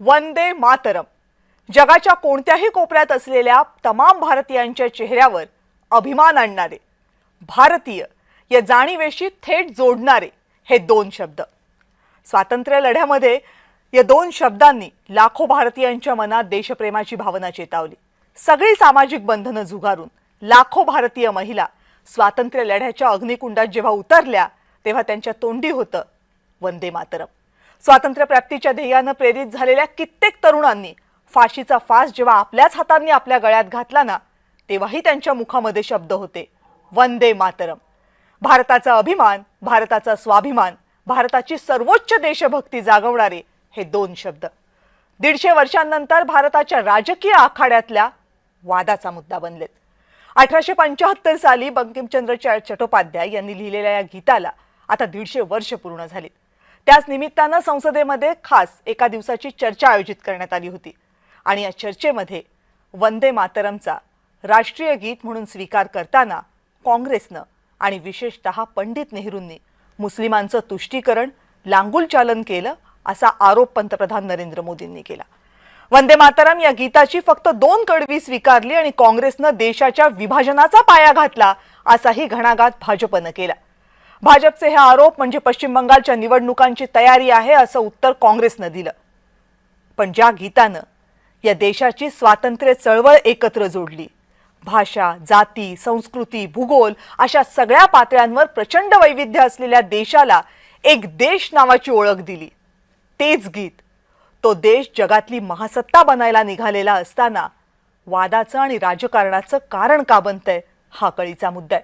वंदे मातरम जगाच्या कोणत्याही कोपऱ्यात असलेल्या तमाम भारतीयांच्या चेहऱ्यावर अभिमान आणणारे, भारतीय या जाणीवेशी थेट जोडणारे हे दोन शब्द. स्वातंत्र्य लढ्यामध्ये या दोन शब्दांनी लाखो भारतीयांच्या मनात देशप्रेमाची भावना चेतावली. सगळी सामाजिक बंधनं झुगारून लाखो भारतीय महिला स्वातंत्र्य लढ्याच्या अग्निकुंडात जेव्हा उतरल्या तेव्हा त्यांच्या तोंडी होतं वंदे मातरम. स्वातंत्र्य प्राप्तीच्या ध्येयानं प्रेरित झालेल्या कित्येक तरुणांनी फाशीचा फास जेव्हा आपल्याच हातांनी आपल्या गळ्यात घातला ना, तेव्हाही त्यांच्या मुखामध्ये शब्द होते वंदे मातरम. भारताचा अभिमान, भारताचा स्वाभिमान, भारताची सर्वोच्च देशभक्ती जागवणारे हे दोन शब्द 150 वर्षांनंतर भारताच्या राजकीय आखाड्यातल्या वादाचा मुद्दा बनलेत. 1875 साली बंकिमचंद्र चट्टोपाध्याय यांनी लिहिलेल्या या गीताला आता 150 वर्ष पूर्ण झाली. त्याच निमित्तानं संसदेमध्ये खास एका दिवसाची चर्चा आयोजित करण्यात आली होती आणि या चर्चेमध्ये वंदे मातरमचा राष्ट्रीय गीत म्हणून स्वीकार करताना काँग्रेसनं आणि विशेषतः पंडित नेहरूंनी मुस्लिमांचं तुष्टीकरण, लांगुलचालन केलं असा आरोप पंतप्रधान नरेंद्र मोदींनी केला. वंदे मातरम या गीताची फक्त 2 कडवी स्वीकारली आणि काँग्रेसनं देशाच्या विभाजनाचा पाया घातला असाही घणाघात भाजपनं केला. भाजपचे हे आरोप म्हणजे पश्चिम बंगालच्या निवडणुकांची तयारी आहे असं उत्तर काँग्रेसनं दिलं. पण ज्या गीतानं या देशाची स्वातंत्र्य चळवळ एकत्र जोडली, भाषा, जाती, संस्कृती, भूगोल अशा सगळ्या पातळ्यांवर प्रचंड वैविध्य असलेल्या देशाला एक देश नावाची ओळख दिली, तेच गीत, तो देश जगातली महासत्ता बनायला निघालेला असताना वादाचं आणि राजकारणाचं कारण का बनतंय हा कळीचा मुद्दा आहे.